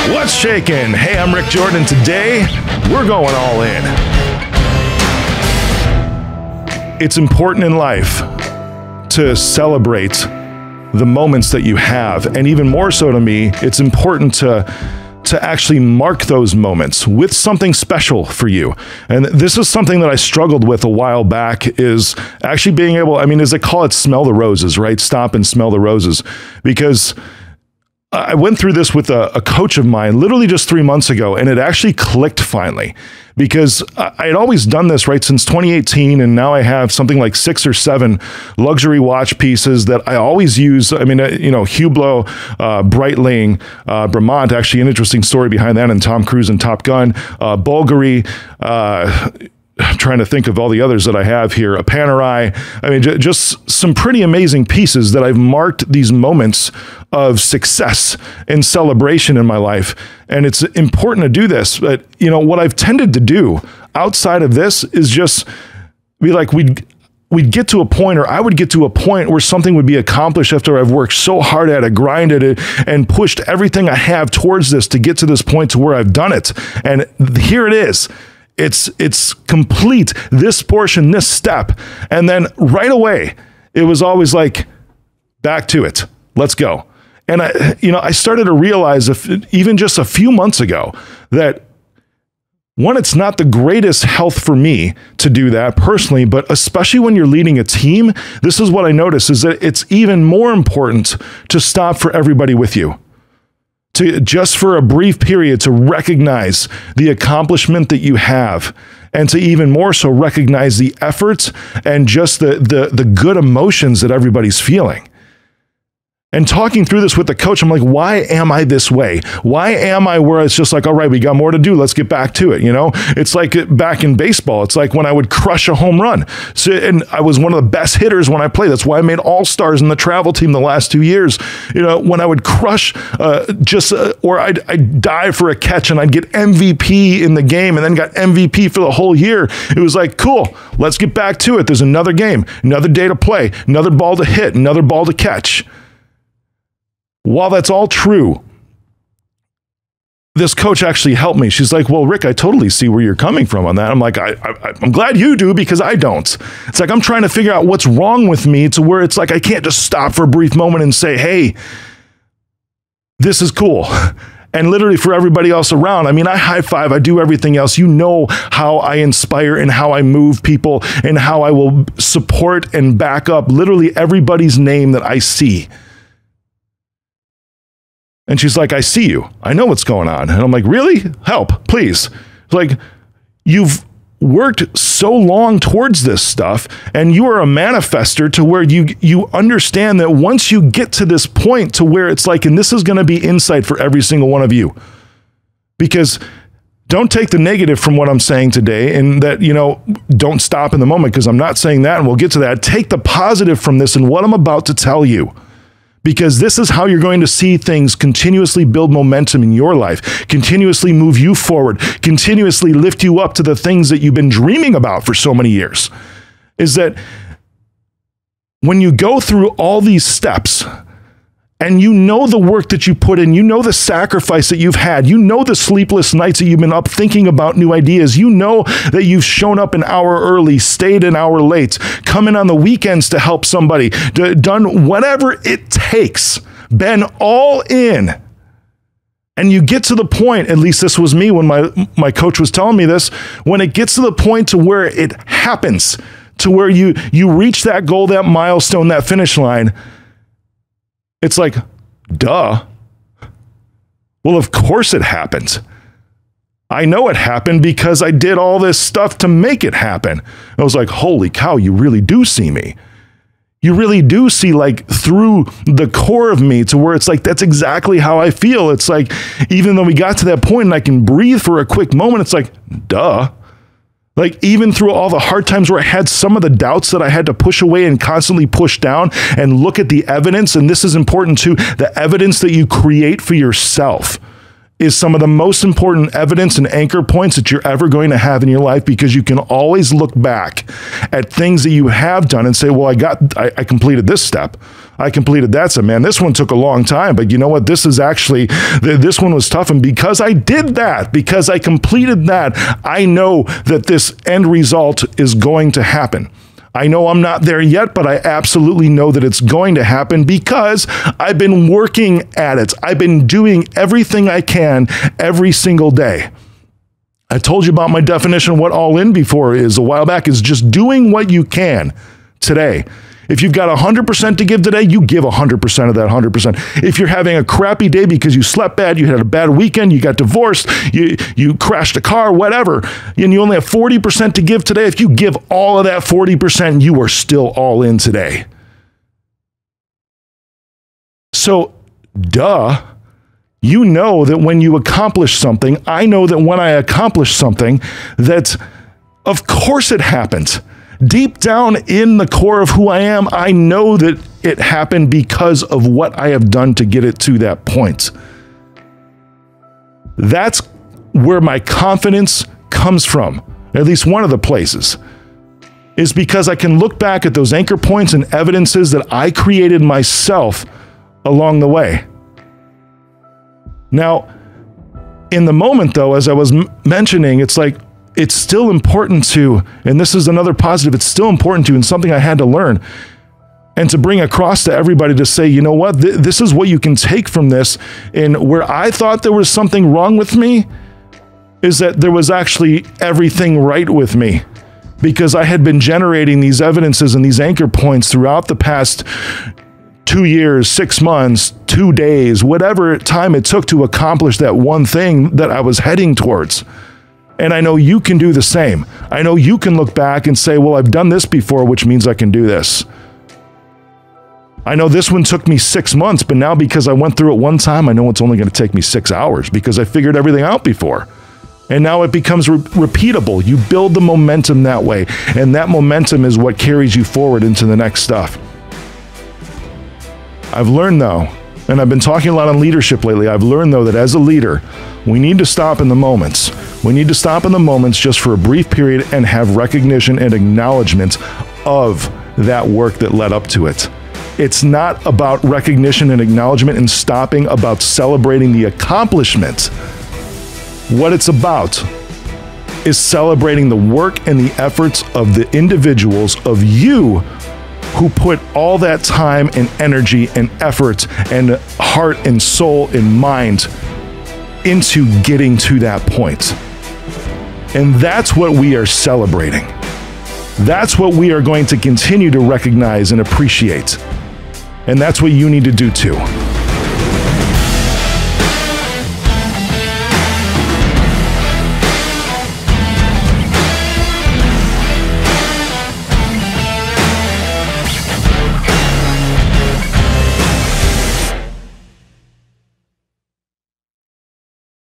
What's shaking? Hey, I'm Rick Jordan. Today, we're going all in. It's important in life to celebrate the moments that you have. And even more so to me, it's important to actually mark those moments with something special for you. And this is something that I struggled with a while back, is actually being able, as they call it, smell the roses, right? Stop and smell the roses. Because I went through this with a coach of mine literally just 3 months ago, and it actually clicked finally, because I had always done this right since 2018, and now I have something like 6 or 7 luxury watch pieces that I always use. Hublot, Breitling, Bremont, actually an interesting story behind that, and Tom Cruise and Top Gun, Bulgari, I'm trying to think of all the others that I have here. A Panerai. Just some pretty amazing pieces that I've marked these moments of success and celebration in my life. And it's important to do this. But, what I've tended to do outside of this is just be like, we'd get to a point, or I would get to a point where something would be accomplished after I've worked so hard at it, grinded it, and pushed everything I have towards this to get to this point to where I've done it. And here it is. It's complete, this portion, this step. And then right away, it was always like, back to it. Let's go. And I started to realize, even just a few months ago, that one, it's not the greatest health for me to do that personally, but especially when you're leading a team, this is what I noticed, is that it's even more important to stop for everybody with you. To just for a brief period to recognize the accomplishment that you have, and to even more so recognize the efforts and just the good emotions that everybody's feeling. And talking through this with the coach, I'm like, why am I this way? Why am I where it's just like, all right, we got more to do. Let's get back to it. It's like back in baseball. It's like when I would crush a home run. And I was one of the best hitters when I played. That's why I made all-stars in the travel team the last 2 years. When I would crush or I'd dive for a catch and I'd get MVP in the game and then got MVP for the whole year. It was like, cool, let's get back to it. There's another game, another day to play, another ball to hit, another ball to catch. While that's all true, this coach actually helped me. She's like, well, Rick, I totally see where you're coming from on that. I'm like, I'm glad you do, because I don't. It's like, I'm trying to figure out what's wrong with me to where it's like, I can't just stop for a brief moment and say, hey, this is cool. And literally for everybody else around, I high five, I do everything else. You know how I inspire and how I move people and how I will support and back up literally everybody's name that I see. And she's like, I see you. I know what's going on. And I'm like, really? Help, please. Like, you've worked so long towards this stuff, and you are a manifester to where you understand that once you get to this point to where it's like, and this is going to be insight for every single one of you, because don't take the negative from what I'm saying today, and that, don't stop in the moment, because I'm not saying that, and we'll get to that. Take the positive from this and what I'm about to tell you. Because this is how you're going to see things continuously build momentum in your life, continuously move you forward, continuously lift you up to the things that you've been dreaming about for so many years. Is that when you go through all these steps, and the work that you put in, the sacrifice that you've had, the sleepless nights that you've been up thinking about new ideas, that you've shown up an hour early, stayed an hour late, come in on the weekends to help somebody, done whatever it takes, been all in. And you get to the point, at least this was me when my coach was telling me this, when it gets to the point to where it happens, to where you reach that goal, that milestone, that finish line, it's like, duh. Well, of course it happened. I know it happened because I did all this stuff to make it happen. I was like, holy cow, you really do see me. You really do see like through the core of me to where it's like, that's exactly how I feel. It's like, even though we got to that point and I can breathe for a quick moment, it's like, duh. Like, even through all the hard times where I had some of the doubts that I had to push away and constantly push down and look at the evidence, and this is important too, the evidence that you create for yourself is some of the most important evidence and anchor points that you're ever going to have in your life, because you can always look back at things that you have done and say, well, I completed this step. I completed that step. Man, this one took a long time, but you know what? This one was tough. And because I did that, because I completed that, I know that this end result is going to happen. I know I'm not there yet, but I absolutely know that it's going to happen because I've been working at it. I've been doing everything I can every single day. I told you about my definition of what all in before is a while back, is just doing what you can today. If you've got 100% to give today, you give 100% of that 100%. If you're having a crappy day because you slept bad, you had a bad weekend, you got divorced, you crashed a car, whatever, and you only have 40% to give today, if you give all of that 40%, you are still all in today. So, duh. You know that when you accomplish something, I know that when I accomplish something, that of course it happens. Deep down in the core of who I am, I know that it happened because of what I have done to get it to that point. That's where my confidence comes from, at least one of the places, is because I can look back at those anchor points and evidences that I created myself along the way. Now, in the moment though, as I was mentioning, it's like, it's still important to, and this is another positive, it's still important to, and something I had to learn, and to bring across to everybody to say, you know what, this is what you can take from this. And where I thought there was something wrong with me, is that there was actually everything right with me, because I had been generating these evidences and these anchor points throughout the past 2 years, 6 months, 2 days, whatever time it took to accomplish that one thing that I was heading towards. And I know you can do the same. I know you can look back and say, well, I've done this before, which means I can do this. I know this one took me 6 months, but now because I went through it one time, I know it's only going to take me 6 hours because I figured everything out before. And now it becomes repeatable. You build the momentum that way. And that momentum is what carries you forward into the next stuff. I've learned though, and I've been talking a lot on leadership lately, I've learned though that as a leader, we need to stop in the moments. We need to stop in the moments just for a brief period and have recognition and acknowledgement of that work that led up to it. It's not about recognition and acknowledgement and stopping, about celebrating the accomplishment. What it's about is celebrating the work and the efforts of the individuals, of you, who put all that time and energy and effort and heart and soul and mind into getting to that point. And that's what we are celebrating. That's what we are going to continue to recognize and appreciate. And that's what you need to do too.